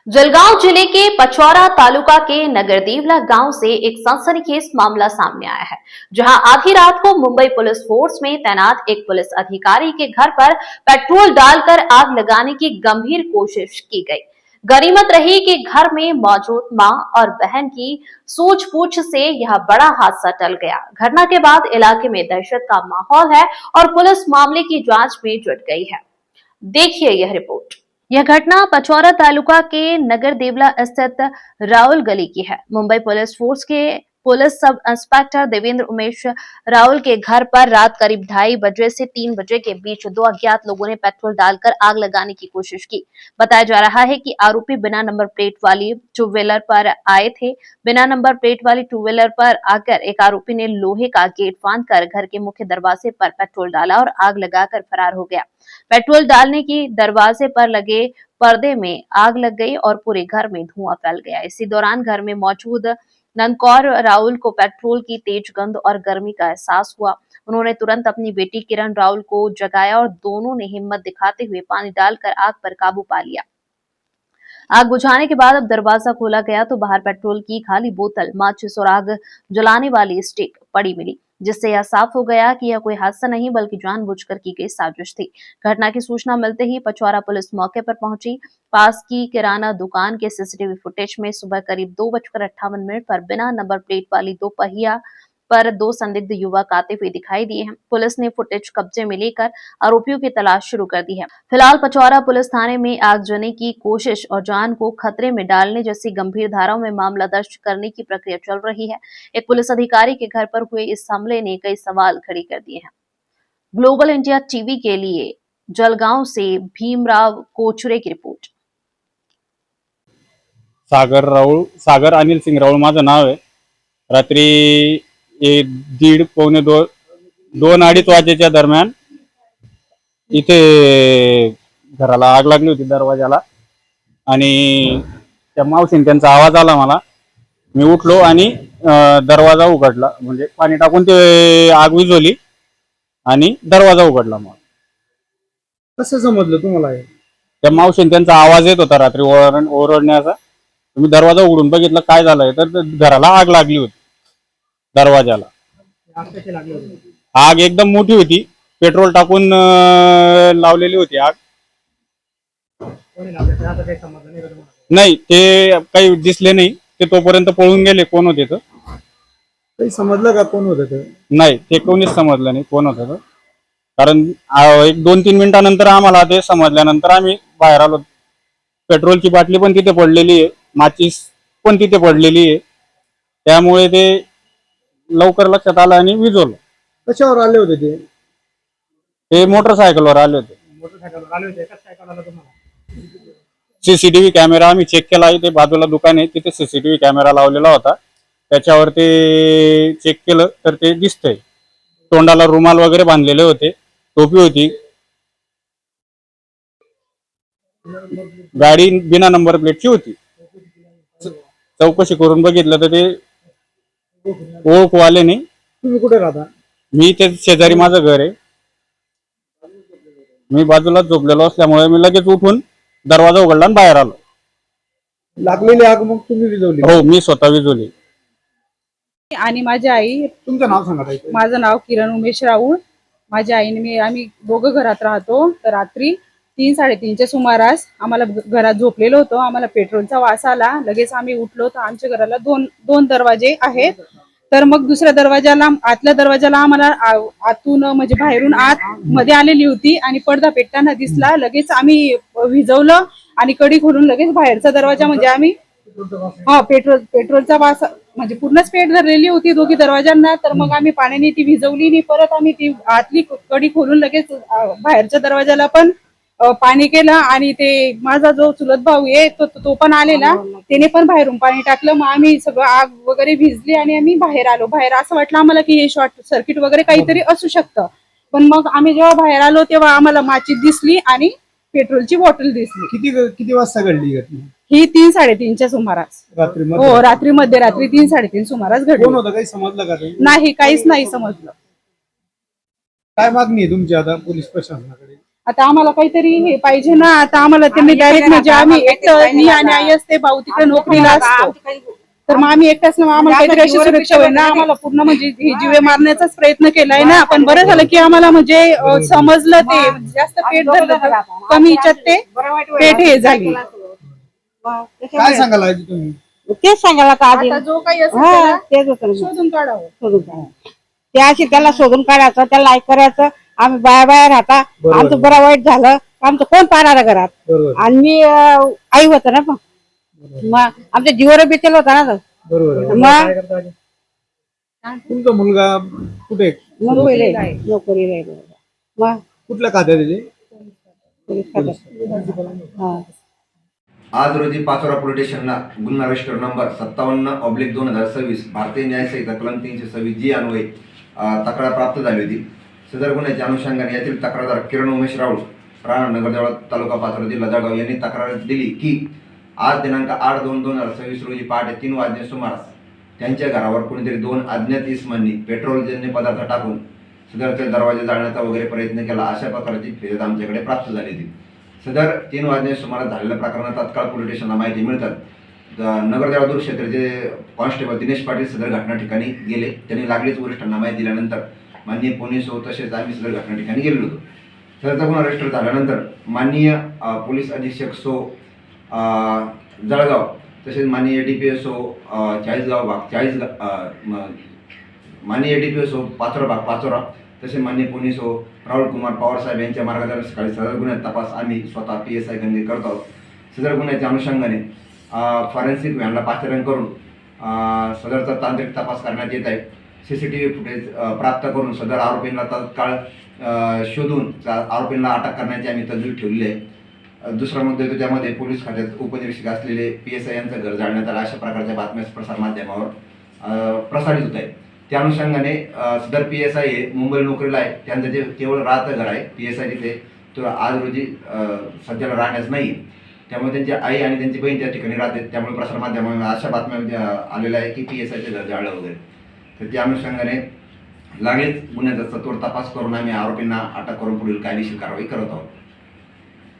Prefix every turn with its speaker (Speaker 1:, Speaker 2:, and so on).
Speaker 1: जलगांव जिले के पचौरा तालुका के नगरदेवला गांव से एक सनसनीखेज मामला सामने आया है, जहां आधी रात को मुंबई पुलिस फोर्स में तैनात एक पुलिस अधिकारी के घर पर पेट्रोल डालकर आग लगाने की गंभीर कोशिश की गई। गनीमत रही कि घर में मौजूद मां और बहन की सूझबूझ से यह बड़ा हादसा टल गया। घटना के बाद इलाके में दहशत का माहौल है और पुलिस मामले की जांच में जुट गई है। देखिए यह रिपोर्ट। यह घटना पचौरा तालुका के नगर देवला स्थित राहुल गली की है। मुंबई पुलिस फोर्स के police sub inspector Devendra Umesh Rahul के घर पर रात करीब 2:30 बजे से 3 बजे के बीच दो अज्ञात लोगों ने पेट्रोल डालकर आग लगाने की कोशिश की। बताया जा रहा है कि आरोपी बिना नंबर प्लेट वाली टू व्हीलर पर आए थे। बिना नंबर प्लेट वाली टू व्हीलर पर आकर एक आरोपी ने लोहे का गेट फांदकर घर के मुख्य दरवाजे पर पेट्रोल डाला और आग लगाकर फरार हो गया। पेट्रोल डालने की दरवाजे पर लगे पर्दे में आग लग गई और पूरे घर में धुआं फैल गया। इसी दौरान घर में मौजूद नंदकौर राहुल को पेट्रोल की तेज गंध और गर्मी का एहसास हुआ। उन्होंने तुरंत अपनी बेटी किरण राहुल को जगाया और दोनों ने हिम्मत दिखाते हुए पानी डालकर आग पर काबू पा लिया। आग बुझाने के बाद अब दरवाजा खोला गया तो बाहर पेट्रोल की खाली बोतल, माचिस और आग जलाने वाली स्टिक पड़ी मिली, जिससे यह साफ हो गया कि यह कोई हादसा नहीं बल्कि जानबूझकर की गई साजिश थी। घटना की सूचना मिलते ही पचौरा पुलिस मौके पर पहुंची। पास की किराना दुकान के सीसीटीवी फुटेज में सुबह करीब 2:58 पर बिना नंबर प्लेट वाली दोपहिया पर दो संदिग्ध युवक आते हुए दिखाई दिए हैं। पुलिस ने फुटेज कब्जे में लेकर आरोपियों की तलाश शुरू कर दी है। फिलहाल पचौरा पुलिस थाने में आगजनी की कोशिश और जान को खतरे में डालने जैसी गंभीर धाराओं में मामला दर्ज करने की प्रक्रिया चल रही है। एक पुलिस अधिकारी के घर पर हुए इस हमले ने कई सवाल खड़े कर दिए हैं। ग्लोबल इंडिया टीवी के लिए जलगांव से भीमराव कोचरे की रिपोर्ट।
Speaker 2: सागर अनिल सिंग राहुल माझं नाव आहे। रात्री 1:30 पावणे 2:30 वाजेच्या दरम्यान इथे घराला आग लागली होती दरवाजाला आणि त्या मावशीने त्यांचा आवाज आला मला। मी उठलो आणि दरवाजा उघडला, म्हणजे पाणी टाकून ते आग विझवली आणि दरवाजा उघडला। मग
Speaker 3: कसं समजलं तुम्हाला हे?
Speaker 2: त्या मावशीने त्यांचा आवाज येत होता रात्री ओरडण्याचा। मी दरवाजा उघडून बघितलं काय झालंय, तर घराला आग लागली होती दरवाजाला।
Speaker 3: आग कशी लागली होती?
Speaker 2: आग एकदम मोठी होती, पेट्रोल टाकून लावलेली होती आग।
Speaker 3: कोणी लावलं ते आता काही समजलं नाही का तुम्हाला?
Speaker 2: नाही, ते काही दिसले नाही, ते तोपर्यंत पळून गेले कोण होते तर।
Speaker 3: काही समजलं का कोण होतं ते?
Speaker 2: नाही, ते कोणीच समजलं नाही कोण होतं तर, कारण एक 2-3 मिनिटानंतर आम्हाला ते समजल्यानंतर आम्ही बाहेर आलो। पेट्रोलची बाटली पण तिथे पडलेली आहे, माचीस पण तिथे पडलेली आहे, त्यामुळे ते लवकर लक्षात आलं आणि विझवलं।
Speaker 3: कशावर आले होते ते?
Speaker 2: ते मोटरसायकलवर आले होते।
Speaker 3: मोटरसायकलवर आले होते? कसं काय कळालं तुम्हाला?
Speaker 2: सीसीटीव्ही कॅमेरा आम्ही चेक केला, इथे बाजूला दुकान आहे तिथे सीसीटीव्ही कॅमेरा लावलेला होता, त्याच्यावर ते चेक केलं तर ते दिसतंय। तोंडाला रुमाल वगैरे बांधलेले होते, टोपी होती, गाडी बिना नंबर प्लेटची होती। चौकशी करून बघितलं तर ते ओळखवाले नाही।
Speaker 3: तुम्ही कुठे राहता?
Speaker 2: मी ते शेजारी माझं घर आहे, मी बाजूला झोपलेलो असल्यामुळे मी लगेच उठून दरवाजा उघडला आणि बाहेर आलो।
Speaker 3: लागलेली आग मग तुम्ही विझवली?
Speaker 2: हो, मी स्वतः विझवली।
Speaker 4: आणि माझी आई,
Speaker 3: तुमचं नाव सांगा ताई।
Speaker 4: माझं नाव किरण उमेश राऊळ। माझ्या आईने आम्ही दोघं घरात राहतो, तर रात्री 3-3:30च्या सुमारास आम्हाला घरात झोपलेलो होतो, आम्हाला पेट्रोलचा वास आला। लगेच आम्ही उठलो तर आमच्या घराला दोन दरवाजे आहेत, तर मग दुसऱ्या दरवाजाला, आतल्या दरवाजाला आम्हाला आतून म्हणजे बाहेरून आत मध्ये आलेली होती आणि पडदा पेटताना दिसला। लगेच आम्ही विझवलं आणि कडी खोलून लगेच बाहेरचा दरवाजा, म्हणजे आम्ही पेट्रोलचा वास म्हणजे पूर्णच पेट धरलेली होती दोघी दरवाजांना, तर मग आम्ही पाण्याने ती विझवली आणि परत आम्ही ती आतली कडी खोलून लगेच बाहेरच्या दरवाजाला पण पाणी केलं। आणि ते माझा जो चुलत भाऊ आहे तो पण आलेला, त्याने पण बाहेरून पाणी टाकलं। मग आम्ही सगळं आग वगैरे भिजली आणि आम्ही बाहेर आलो। बाहेर असं वाटलं आम्हाला की हे शॉर्ट सर्किट वगैरे काहीतरी असू शकतं, पण मग आम्ही जेव्हा बाहेर आलो तेव्हा आम्हाला माचीस दिसली आणि पेट्रोलची बॉटल दिसली।
Speaker 3: किती वाजता घडली घटना?
Speaker 4: ही 3-3:30च्या सुमारास।
Speaker 3: रात्री
Speaker 4: हो, रात्री 3-3:30 सुमारास घडली।
Speaker 3: कोण होतं काही समजलं का ते?
Speaker 4: नाही, काहीच नाही समजलं।
Speaker 3: काय मागणी आहे तुमची आता पोलीस प्रशासनाकडे?
Speaker 4: आता आम्हाला काहीतरी हे पाहिजे ना. आता आम्हाला त्यांनी डायरेक्ट म्हणजे आम्ही एकटं मी आणि आई असते, भाऊ तिकडे नोकरीला असतो, तर मग आम्ही एकटाच ना. आम्हाला काहीतरी अशी सुरक्षा होईल ना. आम्हाला पूर्ण म्हणजे हे जीवे मारण्याचाच प्रयत्न केलाय ना. पण बरं झालं की आम्हाला म्हणजे समजलं, ते जास्त पेट धरलं, कमी याच्यात ते पेट हे झाली.
Speaker 3: काय सांगाल आजी तुम्ही?
Speaker 5: तेच सांगायला आता आधी
Speaker 4: आता जो काही असेल
Speaker 5: हा,
Speaker 4: त्याला
Speaker 5: तेच होतं ना.
Speaker 4: शोधून काढावं.
Speaker 5: शोधून काढायचं. ते अशी त्याला शोधून काढायचं, त्याला लाईक करायचं. आम्ही बाया बाया राहता,
Speaker 3: बरोबर.
Speaker 5: आमचं बरं वाईट झालं, आमचं कोण पाहणार घरात.
Speaker 3: बरोबर
Speaker 5: आणि मी आई होतं ना, पण मग आमच्या जीवावर बेचेल होता ना तो.
Speaker 3: बरोबर.
Speaker 5: मग?
Speaker 3: काय करता आजी? तुमचा मुलगा कुठे आहे?
Speaker 5: नोकरीला आहे. नोकरीला आहे. मग
Speaker 3: कुठल्या खात्यात आहे ते?
Speaker 5: पोलीस खात्यात. हा.
Speaker 6: आज रोजी पाचोरा पोलीस स्टेशनला गुन्हा रजिस्टर नंबर 57/2026 भारतीय न्याय संहिता कलम 326 G अन्वये तक्रार प्राप्त झाली होती. सदर गुन्ह्याच्या अनुषंगाने यातील तक्रारदार किरण उमेश राऊळ, राणा नगरदेवळा, तालुका पाचोरा, जिल्हा जळगाव यांनी तक्रार दिली की आज दिनांक 8/2/2026 रोजी पहाटे 3 वाजण्या सुमारास त्यांच्या घरावर कोणीतरी 2 अज्ञात इसमांनी पेट्रोलजन्य पदार्थ टाकून सदरचे दरवाजे जाळण्याचा वगैरे प्रयत्न केला, अशा प्रकारची फिर्याद आमच्याकडे प्राप्त झाली होती. सदर 3 वाजण्या सुमारास झालेल्या प्रकरणात तात्काळ पोलीस स्टेशनला माहिती मिळतात नगरदेवळा दूर क्षेत्राचे कॉन्स्टेबल दिनेश पाटील सदर घटना ठिकाणी गेले. त्यांनी लागलीच वरिष्ठांना माहिती दिल्यानंतर माननीय पोलीस हो तसेच आम्ही सदर घटना ठिकाणी गेलेलो होतो. सदरचा गुन्हा रजिस्टर झाल्यानंतर माननीय पोलीस अधीक्षक सो जळगाव तसेच माननीय DPSO चाळीसगाव भाग माननीय DPSO पाचोरा भाग पाचोरा तसेच माननीय पोलीस हो राहुल कुमार पवार साहेब यांच्या मार्गदर्शनाखाली सदर गुन्ह्यात तपास आम्ही स्वतः PSI गंगे करत आहोत. सदर गुन्ह्याच्या अनुषंगाने फॉरेन्सिक व्हॅनला पाचारण करून सदरचा तांत्रिक तपास करण्यात येत आहे. CCTV फुटेज प्राप्त करून सदर आरोपींना तत्काळ शोधून आरोपींना अटक करण्याची आम्ही तजवीज ठेवली आहे. दुसरा मुद्दा येतो त्यामध्ये पोलीस खात्यात उपनिरीक्षक असलेले PSI यांचं घर जाळण्यात आलं, अशा प्रकारच्या बातम्या प्रसारमाध्यमावर प्रसारित होत आहेत. त्या अनुषंगाने सदर PSI हे मुंबई नोकरीला आहे. त्यांचं जे केवळ राहतं घर आहे PSI तिथे, तो आज रोजी सध्याला राहण्यास नाही. त्यामुळे त्यांची आई आणि त्यांची बहीण त्या ठिकाणी राहते. त्यामुळे प्रसारमाध्यमामध्ये अशा बातम्या आलेल्या आहे की PSIचे घर जाळलं वगैरे. तर त्या अनुषंगाने लागलीच गुन्ह्याचा सत्वर तपास करून आम्ही आरोपींना अटक करून पुढील कायदेशीर कारवाई करत आहोत.